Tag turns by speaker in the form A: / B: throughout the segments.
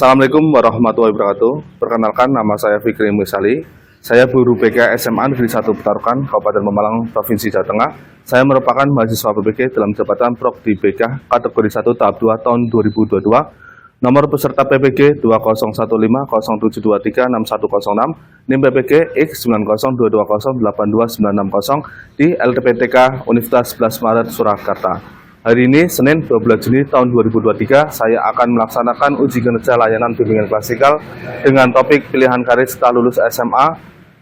A: Assalamualaikum warahmatullahi wabarakatuh. Perkenalkan, nama saya Fikri Misali. Saya guru BK SMA Negeri 1 Petarukan, Kabupaten Pemalang, Provinsi Jawa Tengah. Saya merupakan mahasiswa PBG dalam jabatan Prok di BK kategori 1 tahap 2 tahun 2022. Nomor peserta PPG 201107236106, NIM PPG X902208290 di LTPTK Universitas 11 Maret Surakarta. Hari ini, Senin 12 Juni tahun 2023, saya akan melaksanakan uji kinerja layanan bimbingan klasikal dengan topik pilihan karir setelah lulus SMA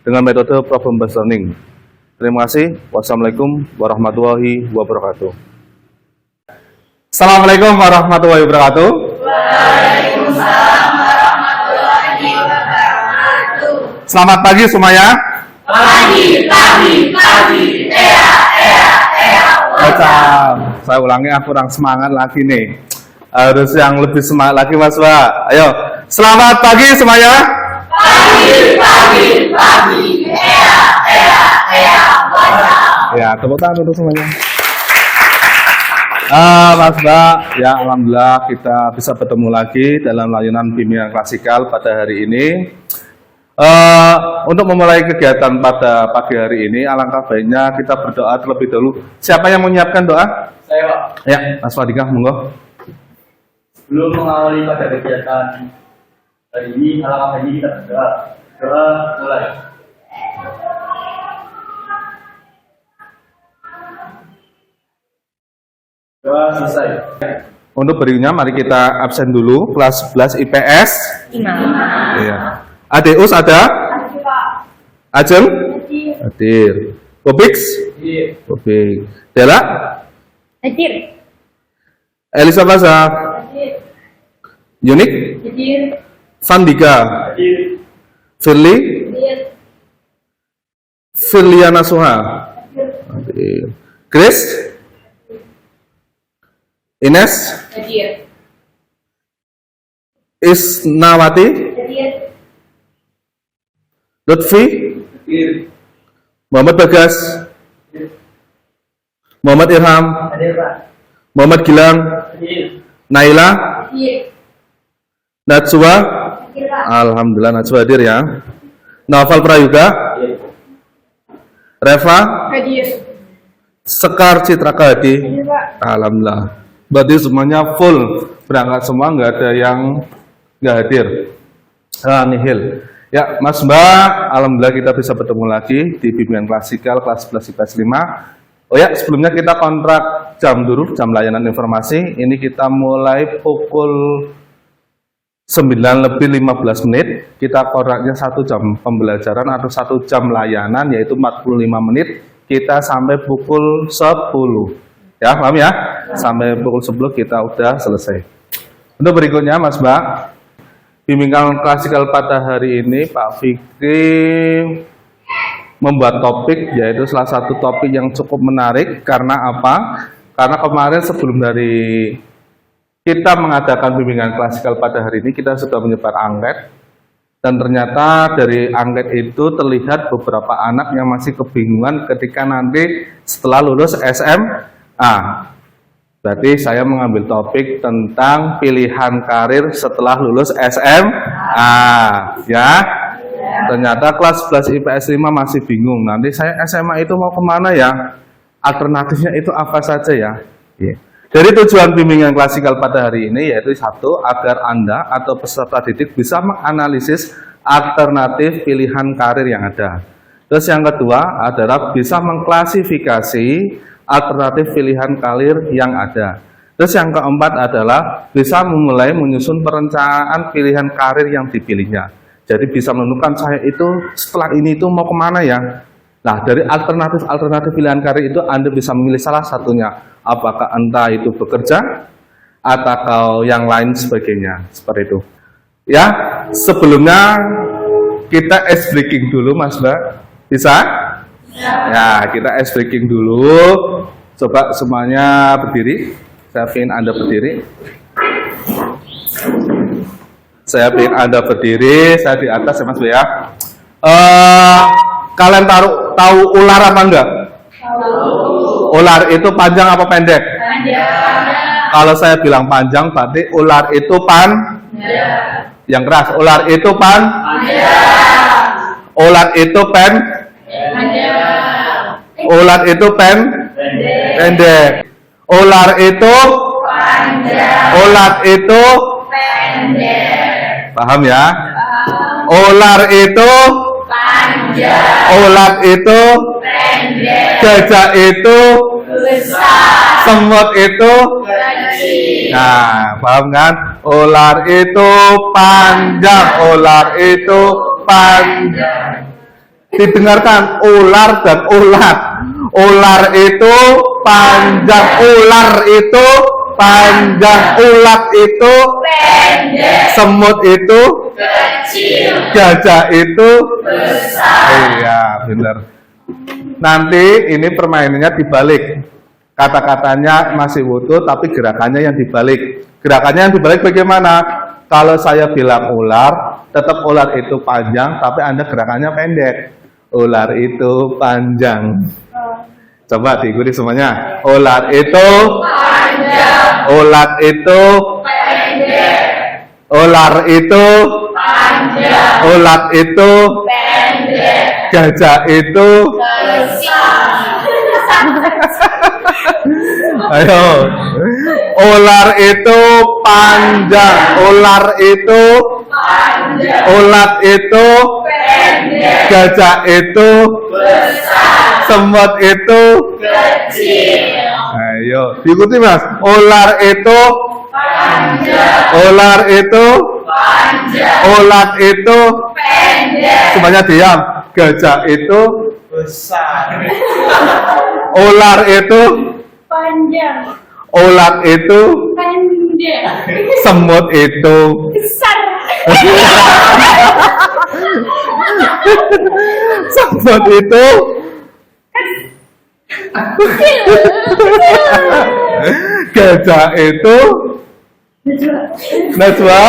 A: dengan metode problem-based learning. Terima kasih. Wassalamualaikum warahmatullahi wabarakatuh.
B: Assalamualaikum warahmatullahi wabarakatuh.
C: Waalaikumsalam warahmatullahi wabarakatuh.
B: Selamat pagi semuanya.
C: Pagi.
B: Saya ulangi, aku kurang semangat lagi nih. Harus yang lebih semangat lagi, Mas Pak. Ayo, selamat pagi semuanya.
C: Pagi.
B: Ya, tepuk tangan untuk semuanya. Mas Mbak, ya alhamdulillah kita bisa bertemu lagi dalam layanan bimbingan klasikal pada hari ini. Untuk memulai kegiatan pada pagi hari ini, alangkah baiknya kita berdoa terlebih dahulu. Siapa yang menyiapkan doa?
D: Saya, Pak.
B: Ya, Mas Fadika, monggo.
D: Sebelum mengawali pada kegiatan hari ini, alangkah baiknya kita berdoa. Doa mulai. Doa selesai.
B: Untuk berikutnya, mari kita absen dulu. Kelas 11 IPS. Iya. Adeus ada? Ajeng? Hadir. Bobix? Bobix. Dela?
E: Hadir.
B: Elisa Plaza? Yunik?
E: Hadir.
B: Fandika?
D: Hadir.
B: Firly?
E: Hadir.
B: Firliana Suha? Hadir. Grace? Ines?
E: Hadir.
B: Isnawati?
E: Hadir.
B: Lutfi?
D: Hadir.
B: Muhammad Bagas? Muhammad Irham?
D: Hadir, Pak.
B: Muhammad Gilang?
D: Hadir.
B: Naila?
E: Hadir.
B: Najwa?
E: Hadir.
B: Alhamdulillah Najwa hadir ya. Naufal Prayuga?
D: Hadir.
B: Reva?
E: Hadir.
B: Sekar Citraka Hadi?
E: Hadir, Pak.
B: Alhamdulillah. Berarti semuanya full berangkat semua, nggak ada yang nggak hadir. Nihil. Ya, Mas Mbak, alhamdulillah kita bisa bertemu lagi di bimbingan klasikal kelas 11 IPS 5. Oh ya, sebelumnya kita kontrak jam dulu, jam layanan informasi. Ini kita mulai pukul 9:15. Kita kontraknya 1 jam pembelajaran atau 1 jam layanan, yaitu 45 menit. Kita sampai pukul 10. Ya, paham ya? Sampai pukul 10 kita udah selesai. Untuk berikutnya, Mas Mbak, bimbingan klasikal pada hari ini Pak Fikri membuat topik, yaitu salah satu topik yang cukup menarik. Karena apa? Karena kemarin sebelum dari kita mengadakan bimbingan klasikal pada hari ini, kita sudah menyebar angket. Dan ternyata dari angket itu terlihat beberapa anak yang masih kebingungan ketika nanti setelah lulus SMA. Berarti saya mengambil topik tentang pilihan karir setelah lulus SMA. Ya. Ternyata kelas 11 IPS 5 masih bingung. Nanti saya SMA itu mau kemana ya? Alternatifnya itu apa saja ya? Dari tujuan bimbingan klasikal pada hari ini, yaitu satu, agar Anda atau peserta didik bisa menganalisis alternatif pilihan karir yang ada. Terus yang kedua adalah bisa mengklasifikasi alternatif pilihan karir yang ada. Terus yang keempat adalah bisa memulai menyusun perencanaan pilihan karir yang dipilihnya. Jadi bisa menentukan saya itu setelah ini itu mau kemana ya. Nah, dari alternatif pilihan karir itu Anda bisa memilih salah satunya. Apakah entah itu bekerja atau yang lain sebagainya. Seperti itu. Ya, sebelumnya kita ice breaking dulu Mas Mbak. Bisa? Ya, kita ice breaking dulu. Coba semuanya berdiri. Saya ingin Anda berdiri. Saya ingin Anda berdiri. Saya di atas ya Mas ya. Kalian tahu ular apa enggak?
E: Tahu.
B: Ular itu panjang apa pendek?
E: Panjang.
B: Kalau saya bilang panjang, berarti ular itu Yang keras. Ular itu ular itu ular itu pendek. Ular itu ular itu paham ya? Ular itu ular itu gajah itu semut itu nah, paham kan? Ular itu panjang, ular itu panjang. Didengarkan ular dan ulat. Ular itu panjang, ular itu panjang, ulat itu
C: pendek,
B: semut itu
C: kecil,
B: gajah itu
C: besar.
B: iya, benar. Nanti ini permainannya dibalik. Kata-katanya masih utuh tapi gerakannya yang dibalik. Gerakannya yang dibalik bagaimana? Kalau saya bilang ular, tetap ular itu panjang tapi Anda gerakannya pendek. Ular itu panjang. Coba diikuti semuanya. Ular itu
C: Panjang,
B: ular itu
C: pendek,
B: ular itu
C: panjang,
B: ulat itu
C: pendek,
B: gajah itu
C: besar.
B: ayo ular itu panjang, ular itu
C: Panjang,
B: ulat itu
C: pendek,
B: gajah itu
C: besar,
B: semut itu
C: kecil,
B: ayo diikuti mas. Ular itu
C: panjang,
B: ular itu
C: panjang,
B: ulat itu
C: pendek,
B: semuanya diam. Gajah itu
D: besar,
B: ular itu
E: Panjang.
B: ulat itu
E: Pendek.
B: semut itu
E: Besar.
B: semut itu gajah itu Najwa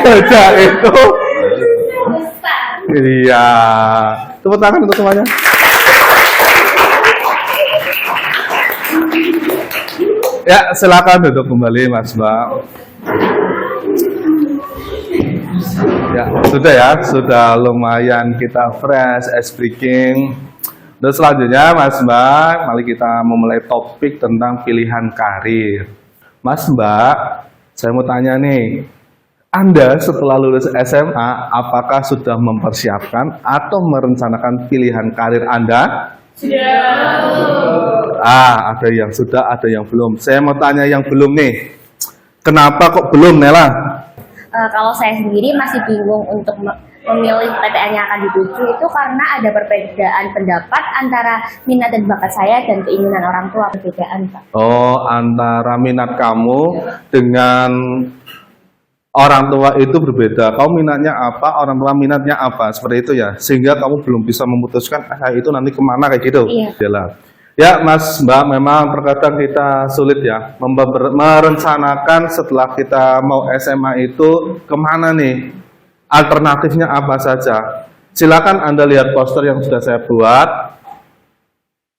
B: gajah itu
E: Besar.
B: iya. Tepuk tangan untuk semuanya. Ya, silakan duduk kembali Mas Mbak. Ya, sudah lumayan kita fresh, ice breaking. Dan selanjutnya Mas Mbak, mari kita memulai topik tentang pilihan karir. Mas Mbak, saya mau tanya nih, Anda setelah lulus SMA, apakah sudah mempersiapkan atau merencanakan pilihan karir Anda? Ada yang sudah, ada yang belum. Saya mau tanya yang belum nih. Kenapa kok belum, Nela?
F: Kalau saya sendiri masih bingung untuk memilih PTN yang akan dituju itu karena ada perbedaan pendapat antara minat dan bakat saya dan keinginan orang tua. Perbedaan, Pak.
B: Oh, antara minat kamu dengan orang tua itu berbeda. Kamu minatnya apa, orang tua minatnya apa, seperti itu ya. Sehingga kamu belum bisa memutuskan itu nanti kemana kayak gitu.
F: Iya.
B: Yalah. Ya Mas Mbak, memang terkadang kita sulit ya merencanakan setelah kita mau SMA itu kemana nih, alternatifnya apa saja. Silakan Anda lihat poster yang sudah saya buat.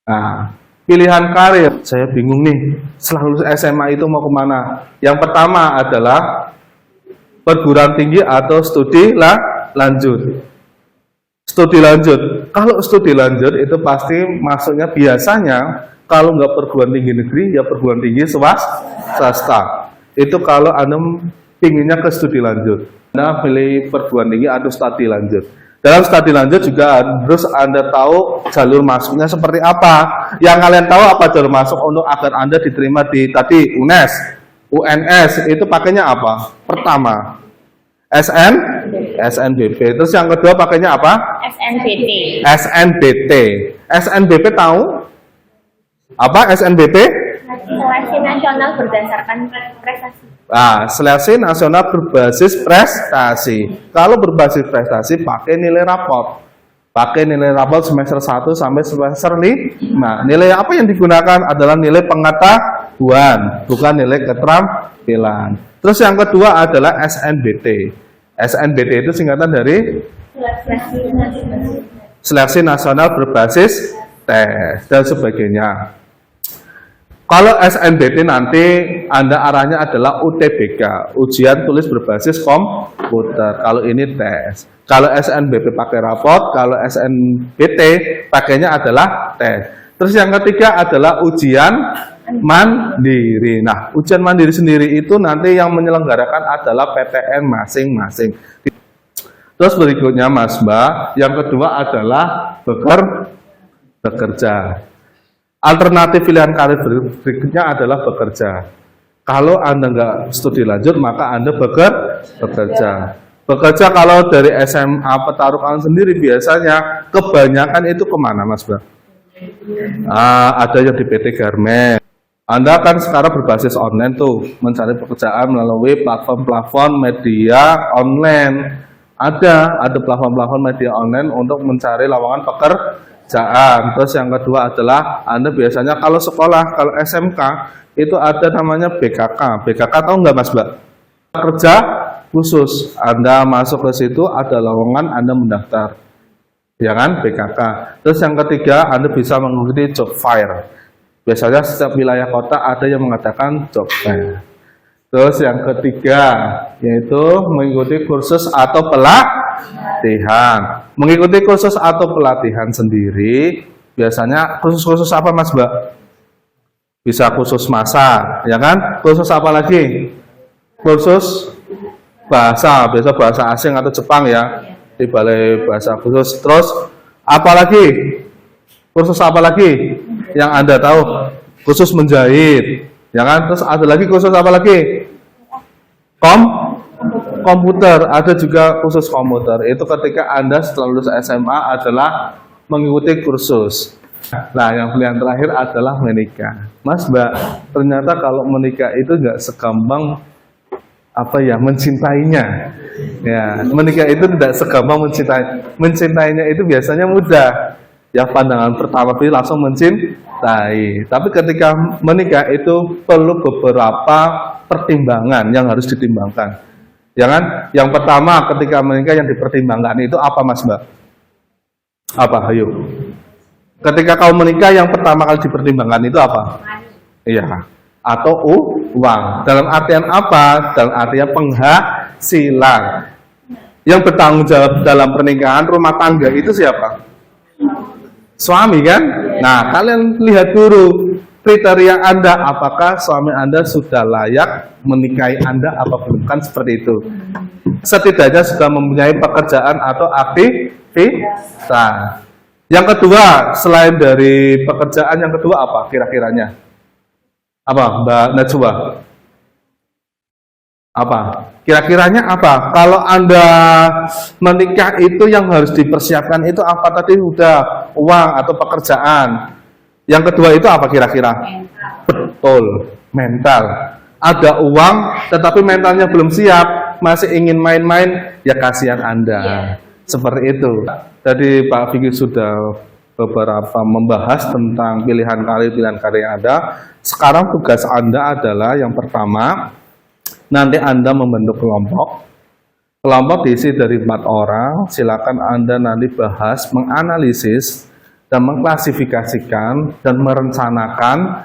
B: Nah, pilihan karir, saya bingung nih, setelah lulus SMA itu mau kemana. Yang pertama adalah perguruan tinggi atau studi lanjut. Studi lanjut. Kalau studi lanjut itu pasti masuknya biasanya kalau nggak perguruan tinggi negeri ya perguruan tinggi swasta. Itu kalau Anda pinginnya ke studi lanjut. Anda pilih perguruan tinggi atau studi lanjut. Dalam studi lanjut juga harus Anda tahu jalur masuknya seperti apa. Yang kalian tahu apa jalur masuk untuk agar Anda diterima di tadi UNES, UNS itu pakainya apa? Pertama SNBP. Terus yang kedua pakainya apa?
F: SNBT.
B: SNBT. SNBP tahu? Apa SNBP?
F: Seleksi nasional berdasarkan prestasi.
B: Seleksi nasional berbasis prestasi. Kalau berbasis prestasi pakai nilai raport. Pakai nilai raport semester 1 sampai semester 5. Nilai apa yang digunakan adalah nilai pengetahuan, bukan nilai keterampilan. Terus yang kedua adalah SNBT. SNBT itu singkatan dari Seleksi Nasional Berbasis Tes dan sebagainya. Kalau SNBT nanti Anda arahnya adalah UTBK, ujian tulis berbasis komputer. Kalau ini tes. Kalau SNBP pakai raport, kalau SNBT pakainya adalah tes. Terus yang ketiga adalah ujian mandiri. Nah, ujian mandiri sendiri itu nanti yang menyelenggarakan adalah PTN masing-masing. Terus berikutnya Mas Mbak, yang kedua adalah bekerja. Alternatif pilihan karir berikutnya adalah bekerja. Kalau Anda nggak studi lanjut, maka Anda bekerja. Bekerja kalau dari SMA Petarukan sendiri biasanya kebanyakan itu kemana Mas Mbak? Ada yang di PT Garmen. Anda kan sekarang berbasis online tuh, mencari pekerjaan melalui platform-platform media online. Ada platform-platform media online untuk mencari lowongan pekerjaan. Terus yang kedua adalah Anda biasanya kalau sekolah, kalau SMK itu ada namanya BKK. BKK tahu nggak Mas Mbak? Kerja khusus. Anda masuk ke situ ada lowongan, Anda mendaftar. Ya kan? BKK. Terus yang ketiga Anda bisa mengikuti job fair. Biasanya setiap wilayah kota ada yang mengadakan job fair. Terus yang ketiga yaitu mengikuti kursus atau pelatihan. Mengikuti kursus atau pelatihan sendiri biasanya kursus-kursus apa Mas Mbak? Bisa kursus masak, ya kan? Kursus apa lagi? Kursus bahasa, biasa bahasa asing atau Jepang ya, di balai bahasa khusus. Terus apa lagi? Kursus apa lagi yang Anda tahu? Kursus menjahit, ya kan? Terus ada lagi kursus apa lagi? Komputer, ada juga khusus komputer. Itu ketika Anda setelah lulus SMA adalah mengikuti kursus. Nah, yang pilihan terakhir adalah menikah. Mas Mbak, ternyata kalau menikah itu nggak segampang mencintainya. Ya, menikah itu tidak segampang mencintai. Mencintainya itu biasanya mudah. Ya, pandangan pertama pilih langsung mencintai. Tapi ketika menikah itu perlu beberapa pertimbangan yang harus ditimbangkan. Ya kan? Yang pertama ketika menikah yang dipertimbangkan itu apa Mas Mbak? Apa? Ayo. Ketika kau menikah yang pertama kali dipertimbangkan itu apa? Iya. Atau uang. Dalam artian apa? Dalam artian penghasilan. Yang bertanggung jawab dalam pernikahan rumah tangga itu siapa? Suami kan? Nah, kalian lihat dulu kriteria Anda, apakah suami Anda sudah layak menikahi Anda apa belum, kan seperti itu. Setidaknya sudah mempunyai pekerjaan atau aktivitas. Yang kedua, selain dari pekerjaan, yang kedua apa kira-kiranya? Apa Mbak Najwa? Apa? Kira-kiranya apa? Kalau Anda menikah itu yang harus dipersiapkan itu apa tadi? Udah uang atau pekerjaan. Yang kedua itu apa kira-kira? Betul, mental. Ada uang, tetapi mentalnya belum siap, masih ingin main-main, ya kasihan Anda. Seperti itu. Tadi Pak Vicky sudah beberapa membahas tentang pilihan karir yang ada. Sekarang tugas Anda adalah yang pertama, nanti Anda membentuk kelompok. Kelompok diisi dari 4 orang. Silakan Anda nanti bahas, menganalisis, dan mengklasifikasikan dan merencanakan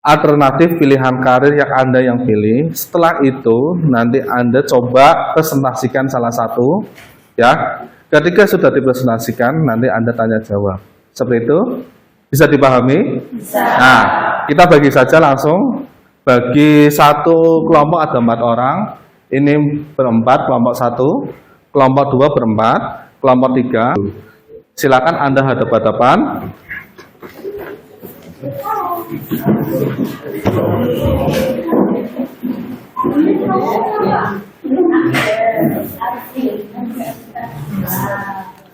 B: alternatif pilihan karir yang Anda yang pilih. Setelah itu nanti Anda coba presentasikan salah satu, ya. Ketika sudah dipresentasikan nanti Anda tanya jawab. Seperti itu bisa dipahami? Bisa. Nah, kita bagi saja langsung. Bagi satu kelompok ada 4 orang. Ini berempat, kelompok 1, kelompok 2 berempat, kelompok 3. Silakan Anda hadap-hadapan.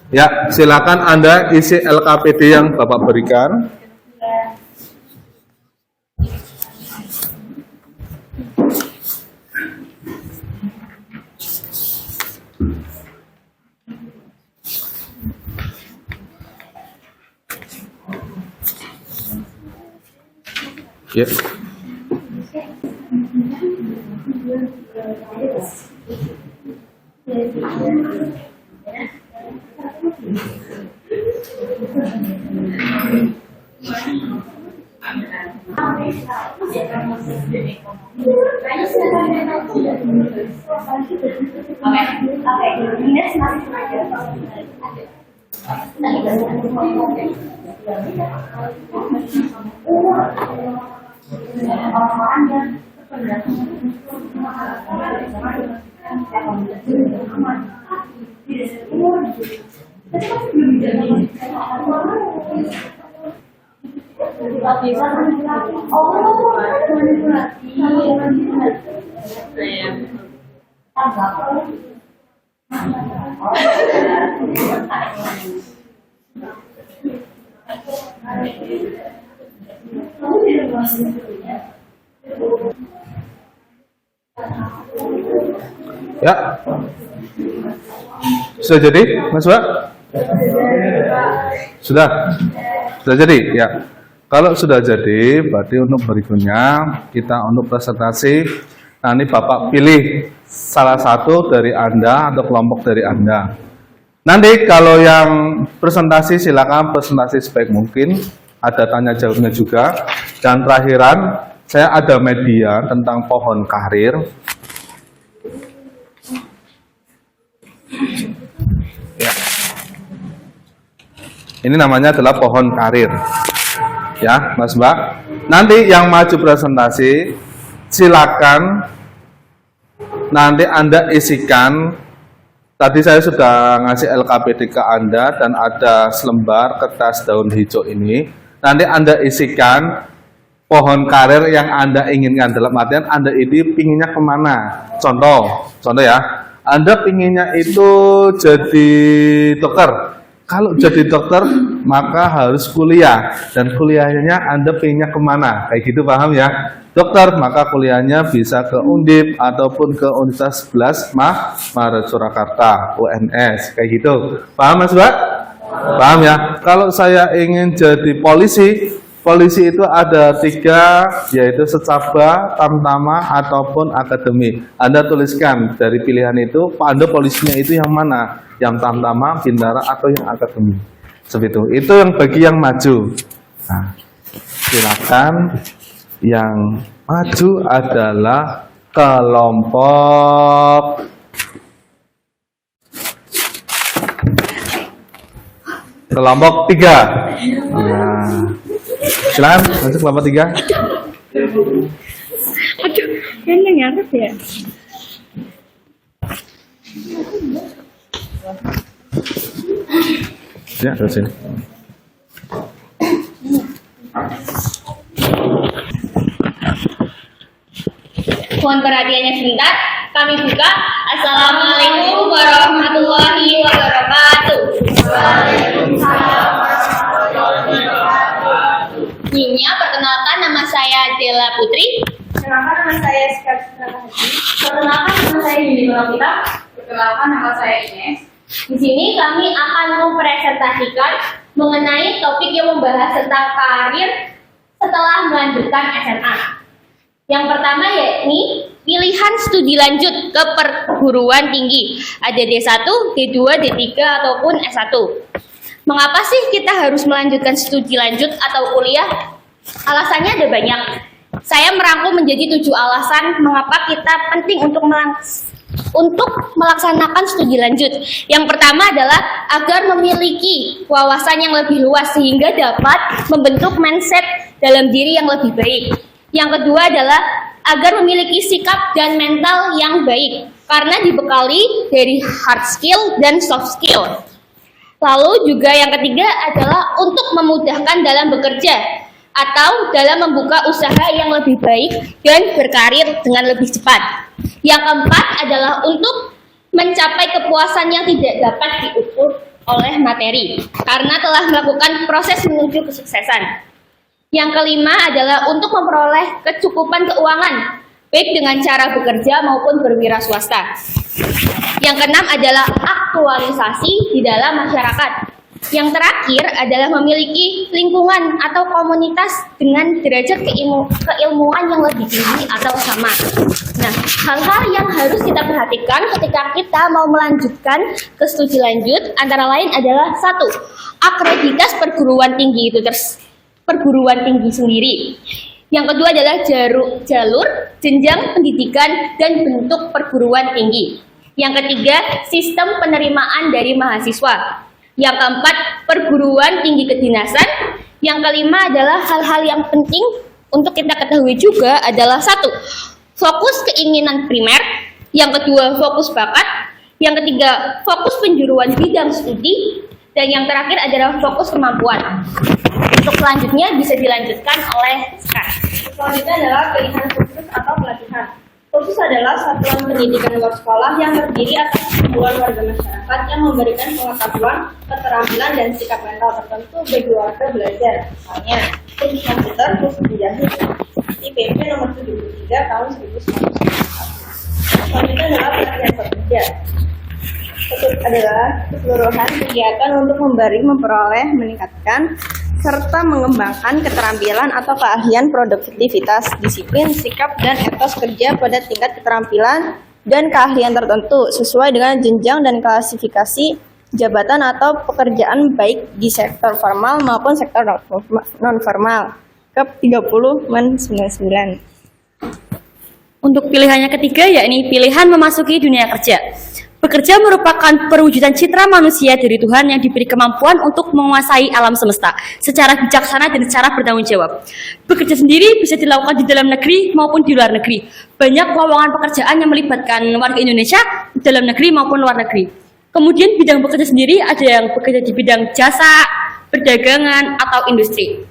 B: Ya, silakan Anda isi LKPD yang Bapak berikan. Ya.
F: Ines masih belajar.
B: Ya. Sudah jadi, Mas Wak? Sudah? Sudah jadi? Ya. Kalau sudah jadi, berarti untuk berikutnya kita untuk presentasi. Nah, ini Bapak pilih salah satu dari Anda atau kelompok dari Anda. Nanti kalau yang presentasi silakan presentasi sebaik mungkin. Ada tanya jawabnya juga. Dan terakhiran, saya ada media tentang pohon karir. Ya. Ini namanya adalah pohon karir. Ya, Mas Mbak. Nanti yang maju presentasi, silakan nanti Anda isikan. Tadi saya sudah ngasih LKPD ke Anda dan ada selembar kertas daun hijau ini. Nanti Anda isikan pohon karir yang Anda inginkan. Dalam artian Anda ini pinginnya kemana? Contoh ya. Anda pinginnya itu jadi dokter. Kalau jadi dokter, maka harus kuliah. Dan kuliahnya Anda pinginnya kemana? Kayak gitu, paham ya? Dokter, maka kuliahnya bisa ke Undip ataupun ke Universitas 11 Maret Surakarta, UNS. Kayak gitu. Paham, Mas Mbak? Paham ya? Kalau saya ingin jadi polisi, polisi itu ada 3, yaitu secaba, tamtama, ataupun akademi. Anda tuliskan dari pilihan itu, Anda polisinya itu yang mana? Yang tamtama, bintara, atau yang akademi. Seperti itu. Itu yang bagi yang maju. Nah, silakan. Yang maju adalah kelompok kelompok 3. Nah, silakan masuk kelompok 3.
F: Aduh, kayaknya ngarep ya.
B: Ya, terus sini.
F: Mohon perhatiannya sebentar, kami buka. Assalamualaikum warahmatullahi wabarakatuh. Nyinya, perkenalkan nama saya Dela Putri.
E: Perkenalkan nama saya Skarjita Haji.
F: Perkenalkan nama saya Yuni Kita.
E: Perkenalkan nama saya Ines.
F: Di sini kami akan mempresentasikan mengenai topik yang membahas tentang karir setelah melanjutkan SMA. Yang pertama yakni pilihan studi lanjut ke perguruan tinggi. Ada D1, D2, D3 ataupun S1. Mengapa sih kita harus melanjutkan studi lanjut atau kuliah? Alasannya ada banyak. Saya merangkum menjadi 7 alasan mengapa kita penting untuk melaksanakan studi lanjut. Yang pertama adalah agar memiliki wawasan yang lebih luas sehingga dapat membentuk mindset dalam diri yang lebih baik. Yang kedua adalah agar memiliki sikap dan mental yang baik karena dibekali dari hard skill dan soft skill. Lalu juga yang ketiga adalah untuk memudahkan dalam bekerja atau dalam membuka usaha yang lebih baik dan berkarir dengan lebih cepat. Yang keempat adalah untuk mencapai kepuasan yang tidak dapat diukur oleh materi karena telah melakukan proses menuju kesuksesan. Yang kelima adalah untuk memperoleh kecukupan keuangan, baik dengan cara bekerja maupun berwira swasta. Yang keenam adalah aktualisasi di dalam masyarakat. Yang terakhir adalah memiliki lingkungan atau komunitas dengan derajat keilmuan yang lebih tinggi atau sama. Nah, hal-hal yang harus kita perhatikan ketika kita mau melanjutkan ke studi lanjut antara lain adalah 1. Akreditas perguruan tinggi itu perguruan tinggi sendiri. Yang kedua adalah jalur jenjang pendidikan dan bentuk perguruan tinggi. Yang ketiga, sistem penerimaan dari mahasiswa. Yang keempat, perguruan tinggi kedinasan. Yang kelima adalah hal-hal yang penting untuk kita ketahui juga adalah 1. Fokus keinginan primer. Yang kedua, fokus bakat. Yang ketiga, fokus penjuruan bidang studi. Dan yang terakhir adalah fokus kemampuan. Untuk selanjutnya bisa dilanjutkan oleh Sekar.
E: Selanjutnya adalah pilihan khusus atau pelatihan. Khusus adalah satuan pendidikan luar sekolah yang terdiri atas kumpulan warga masyarakat yang memberikan pengetahuan, keterampilan, dan sikap mental tertentu bagi warga belajar. Misalnya, khusus komputer, khusus menjahit, IPP nomor 73 tahun 1991. Selanjutnya adalah pelatihan pekerja. Khusus adalah keseluruhan kegiatan untuk memperoleh, meningkatkan, serta mengembangkan keterampilan atau keahlian produktivitas, disiplin, sikap, dan etos kerja pada tingkat keterampilan dan keahlian tertentu sesuai dengan jenjang dan klasifikasi jabatan atau pekerjaan baik di sektor formal maupun sektor non-formal. Kep 30/99.
G: Untuk pilihannya ketiga, yakni pilihan memasuki dunia kerja. Bekerja merupakan perwujudan citra manusia dari Tuhan yang diberi kemampuan untuk menguasai alam semesta secara bijaksana dan secara bertanggung jawab. Bekerja sendiri bisa dilakukan di dalam negeri maupun di luar negeri. Banyak lowongan pekerjaan yang melibatkan warga Indonesia di dalam negeri maupun luar negeri. Kemudian bidang bekerja sendiri ada yang bekerja di bidang jasa, perdagangan, atau industri.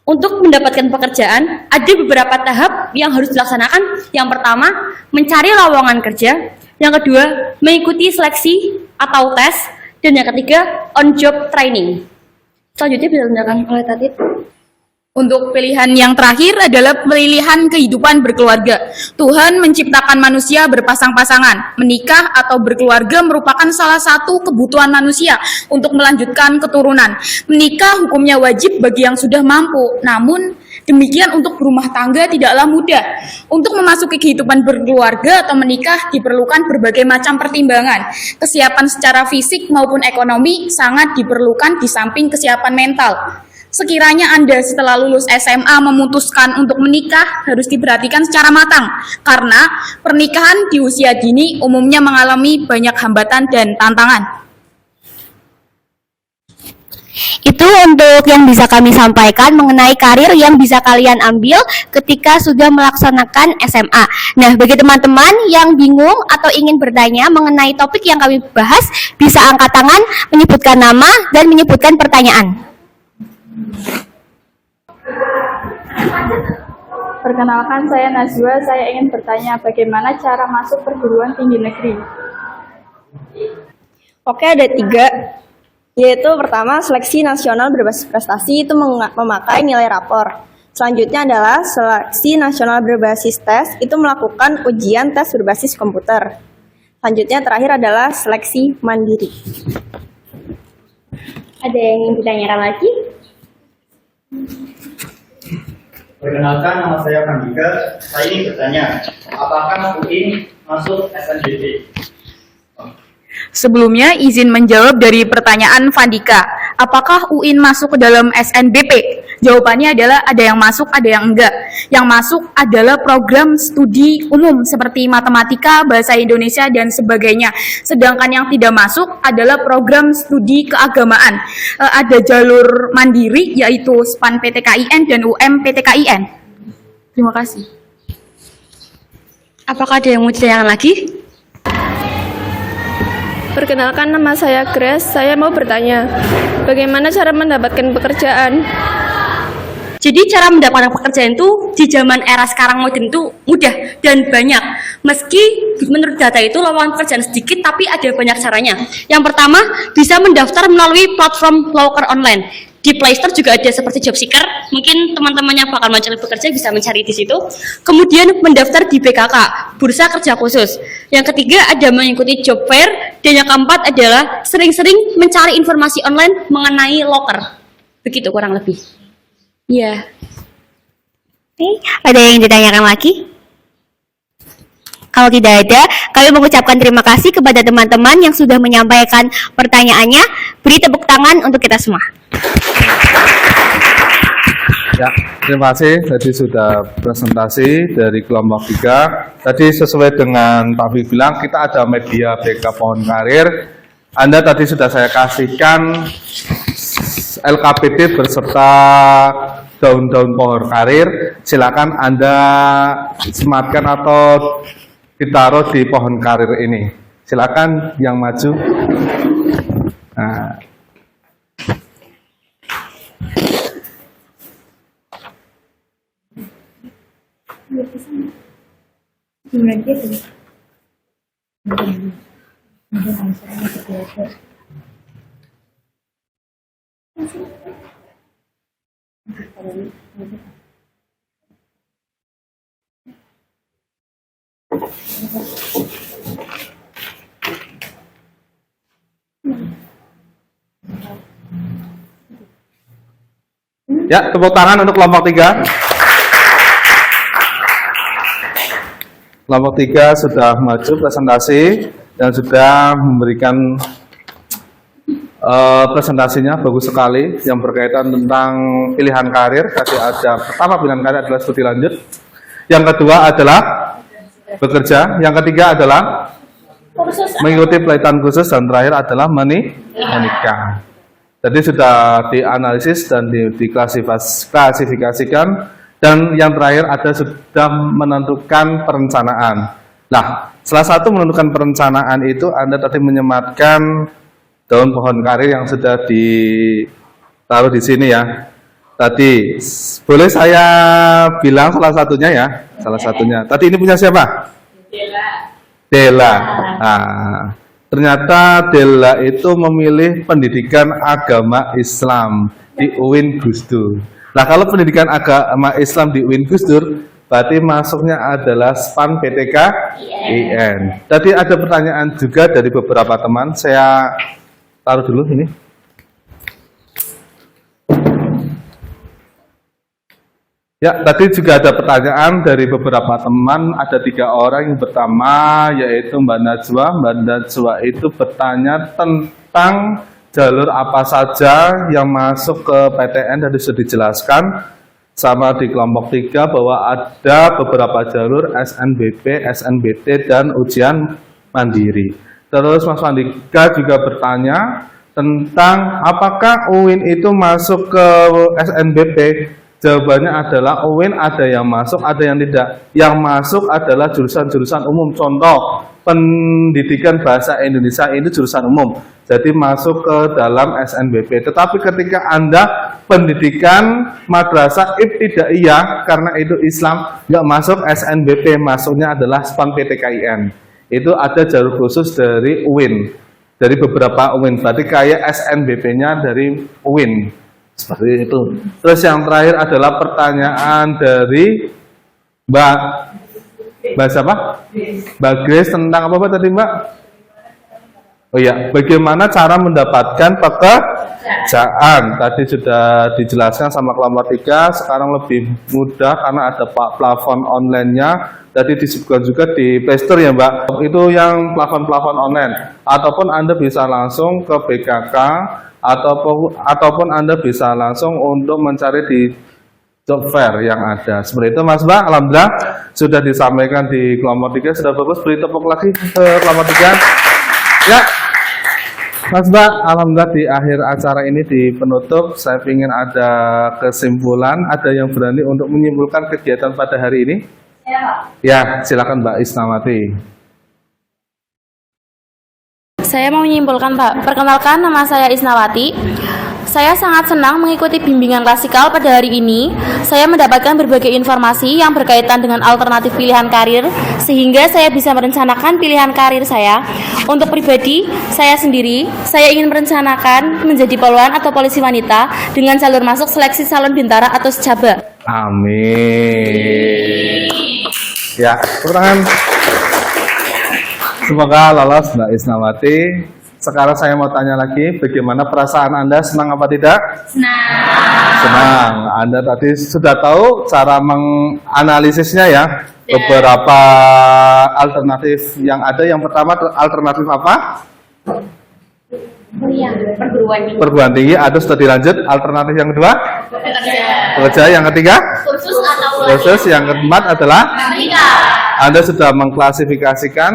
G: Untuk mendapatkan pekerjaan, ada beberapa tahap yang harus dilaksanakan. Yang pertama, mencari lowongan kerja. Yang kedua, mengikuti seleksi atau tes. Dan yang ketiga, on-job training. Selanjutnya bisa dilanjutkan oleh Tatip.
H: Untuk pilihan yang terakhir adalah pilihan kehidupan berkeluarga. Tuhan menciptakan manusia berpasang-pasangan. Menikah atau berkeluarga merupakan salah satu kebutuhan manusia untuk melanjutkan keturunan. Menikah hukumnya wajib bagi yang sudah mampu, namun demikian untuk berumah tangga tidaklah mudah. Untuk memasuki kehidupan berkeluarga atau menikah diperlukan berbagai macam pertimbangan. Kesiapan secara fisik maupun ekonomi sangat diperlukan di samping kesiapan mental. Sekiranya Anda setelah lulus SMA memutuskan untuk menikah, harus diperhatikan secara matang, karena pernikahan di usia dini umumnya mengalami banyak hambatan dan tantangan.
F: Itu untuk yang bisa kami sampaikan mengenai karir yang bisa kalian ambil ketika sudah melaksanakan SMA. Nah, bagi teman-teman yang bingung atau ingin bertanya mengenai topik yang kami bahas, bisa angkat tangan, menyebutkan nama, dan menyebutkan pertanyaan.
E: Perkenalkan, saya Najwa. Saya ingin bertanya bagaimana cara masuk perguruan tinggi negeri.
I: Oke, ada 3. Yaitu pertama, seleksi nasional berbasis prestasi, itu memakai nilai rapor. Selanjutnya adalah seleksi nasional berbasis tes, itu melakukan ujian tes berbasis komputer. Selanjutnya terakhir adalah seleksi mandiri.
F: Ada yang ingin ditanyakan lagi?
D: Perkenalkan, nama saya Pandika. Saya ingin bertanya, apakah UIN masuk SNBP?
H: Sebelumnya izin menjawab dari pertanyaan Vandika. Apakah UIN masuk ke dalam SNBP? Jawabannya adalah ada yang masuk, ada yang enggak. Yang masuk adalah program studi umum seperti matematika, bahasa Indonesia, dan sebagainya. Sedangkan yang tidak masuk adalah program studi keagamaan. Ada jalur mandiri yaitu SPAN PTKIN dan UM PTKIN. Terima kasih.
G: Apakah ada yang mau ditanyakan lagi?
J: Perkenalkan, nama saya Grace. Saya mau bertanya, bagaimana cara mendapatkan pekerjaan?
G: Jadi cara mendapatkan pekerjaan itu di zaman era sekarang modern itu mudah dan banyak. Meski menurut data itu lowongan pekerjaan sedikit, tapi ada banyak caranya. Yang pertama, bisa mendaftar melalui platform lowker online. Di Play Store juga ada seperti Job Seeker. Mungkin teman-temannya bakal mencari bekerja bisa mencari di situ. Kemudian mendaftar di BKK, Bursa Kerja Khusus. Yang ketiga ada mengikuti job fair. Dan yang keempat adalah sering-sering mencari informasi online mengenai loker. Begitu kurang lebih. Iya.
F: Ada yang ditanyakan lagi? Kalau tidak ada, kami mengucapkan terima kasih kepada teman-teman yang sudah menyampaikan pertanyaannya. Beri tepuk tangan untuk kita semua.
B: Ya, terima kasih. Tadi sudah presentasi dari kelompok 3. Tadi sesuai dengan Pak Fi bilang, kita ada media BK Pohon Karir. Anda tadi sudah saya kasihkan LKPD beserta daun-daun pohon karir. Silakan Anda sematkan atau ditaruh di pohon karir ini. Silakan yang maju. Nah. Ya, tepuk tangan untuk kelompok 3. Kelompok 3 sudah maju presentasi dan sudah memberikan presentasinya bagus sekali yang berkaitan tentang pilihan karir. Tadi ada pertama pilihan karir adalah studi lanjut, yang kedua adalah bekerja, yang ketiga adalah mengikuti pelatihan khusus, dan terakhir adalah menikah. Jadi sudah dianalisis dan diklasifikasikan, dan yang terakhir ada sudah menentukan perencanaan. Nah, salah satu menentukan perencanaan itu Anda tadi menyematkan daun pohon karir yang sudah ditaruh di sini ya. Tadi boleh saya bilang salah satunya ya, salah satunya. Tadi ini punya siapa? Dela. Nah, ternyata Dela itu memilih pendidikan agama Islam di UIN Gus Dur. Nah, kalau pendidikan agama Islam di UIN Gus Dur, berarti masuknya adalah SPAN PTK IN. Tadi ada pertanyaan juga dari beberapa teman. Saya taruh dulu ini. Ya, tadi juga ada pertanyaan dari beberapa teman. Ada 3 orang. Yang pertama yaitu Mbak Najwa. Mbak Najwa itu bertanya tentang jalur apa saja yang masuk ke PTN. Tadi sudah dijelaskan sama di kelompok 3 bahwa ada beberapa jalur SNBP, SNBT, dan ujian mandiri. Terus Mas Andika juga bertanya tentang apakah UIN itu masuk ke SNBP. Jawabannya adalah UIN ada yang masuk, ada yang tidak. Yang masuk adalah jurusan-jurusan umum. Contoh, pendidikan bahasa Indonesia ini jurusan umum, jadi masuk ke dalam SNBP. Tetapi ketika Anda pendidikan madrasah ibtidaiyah, karena itu Islam, nggak masuk SNBP, masuknya adalah SPAN PTKIN. Itu ada jalur khusus dari UIN, dari beberapa UIN. Berarti kayak SNBP-nya dari UIN. Seperti itu. Terus yang terakhir adalah pertanyaan dari Mbak siapa? Mbak Grace tentang apa tadi Mbak? Oh ya, bagaimana cara mendapatkan pekerjaan? Tadi sudah dijelaskan sama kelompok 3. Sekarang lebih mudah karena ada plafon online-nya. Tadi disebutkan juga di Play Store ya Mbak. Itu yang plafon-plafon online. Ataupun Anda bisa langsung ke BKK, ataupun Anda bisa langsung untuk mencari di job fair yang ada. Seperti itu Mas Mbak. Alhamdulillah sudah disampaikan di kelompok 3. Sudah bagus, beri tepuk lagi ke kelompok 3. Ya Mas Mbak, alhamdulillah di akhir acara ini, di penutup, saya ingin ada kesimpulan. Ada yang berani untuk menyimpulkan kegiatan pada hari ini? Ya, silakan Mbak Isnawati.
J: Saya mau menyimpulkan, Pak. Perkenalkan, nama saya Isnawati. Saya sangat senang mengikuti bimbingan klasikal pada hari ini. Saya mendapatkan berbagai informasi yang berkaitan dengan alternatif pilihan karir, sehingga saya bisa merencanakan pilihan karir saya. Untuk pribadi, saya sendiri, saya ingin merencanakan menjadi poluan atau polisi wanita dengan jalur masuk seleksi salon bintara atau secaba.
B: Amin. Ya, tepuk tangan. Semoga lolos Mbak Isnawati. Sekarang saya mau tanya lagi, bagaimana perasaan Anda? Senang apa tidak? Senang. Anda tadi sudah tahu cara menganalisisnya ya. Beberapa alternatif yang ada. Yang pertama alternatif apa?
F: perguruan tinggi.
B: Perguruan tinggi atau studi lanjut. Alternatif yang kedua, bekerja. Yang ketiga,
F: Kursus atau
B: kursus. Yang keempat adalah
F: praktikal.
B: Anda sudah mengklasifikasikan.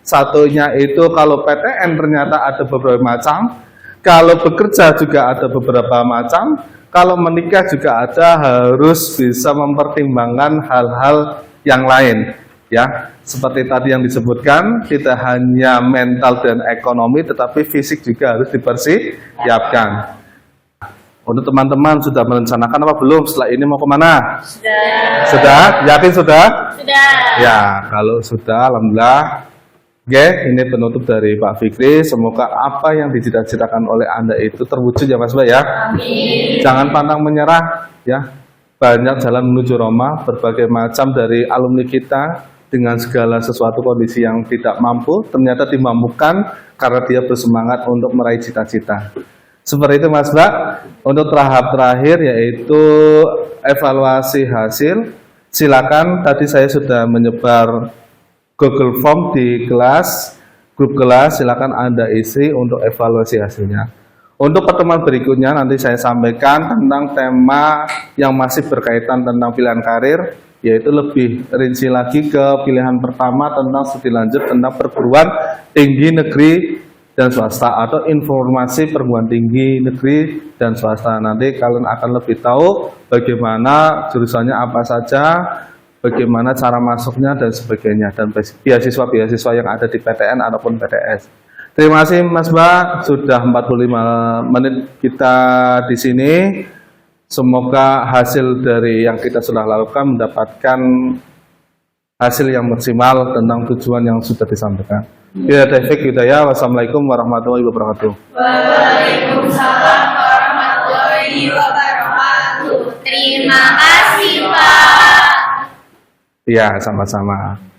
B: Satunya itu kalau PTN ternyata ada beberapa macam, kalau bekerja juga ada beberapa macam, kalau menikah juga ada, harus bisa mempertimbangkan hal-hal yang lain. Ya, seperti tadi yang disebutkan, tidak hanya mental dan ekonomi, tetapi fisik juga harus dipersiapkan. Untuk teman-teman sudah merencanakan apa belum? Setelah ini mau kemana? Sudah? Yakin sudah?
F: Sudah.
B: Ya, kalau sudah, alhamdulillah. Oke, ini penutup dari Pak Fikri. Semoga apa yang dicita-citakan oleh Anda itu terwujud ya Mas Mbak ya.
F: Amin.
B: Jangan pantang menyerah ya. Banyak jalan menuju Roma, berbagai macam dari alumni kita dengan segala sesuatu kondisi yang tidak mampu ternyata dimampukan karena dia bersemangat untuk meraih cita-cita. Seperti itu Mas Mbak. Untuk tahap terakhir yaitu evaluasi hasil. Silakan, tadi saya sudah menyebar Google Form di kelas, grup kelas, silakan Anda isi untuk evaluasi hasilnya. Untuk pertemuan berikutnya nanti saya sampaikan tentang tema yang masih berkaitan tentang pilihan karir, yaitu lebih rinci lagi ke pilihan pertama tentang studi lanjut tentang perguruan tinggi negeri dan swasta atau informasi perguruan tinggi negeri dan swasta. Nanti kalian akan lebih tahu bagaimana jurusannya apa saja, bagaimana cara masuknya dan sebagainya, dan beasiswa-beasiswa yang ada di PTN ataupun PTS. Terima kasih Mas Mbak, sudah 45 menit kita di sini. Semoga hasil dari yang kita sudah lakukan mendapatkan hasil yang maksimal tentang tujuan yang sudah disampaikan. Bila Taufik Hidayah, wassalamualaikum warahmatullahi wabarakatuh.
C: Waalaikumsalam warahmatullahi wabarakatuh. Terima kasih, Pak.
B: Ya, sama-sama.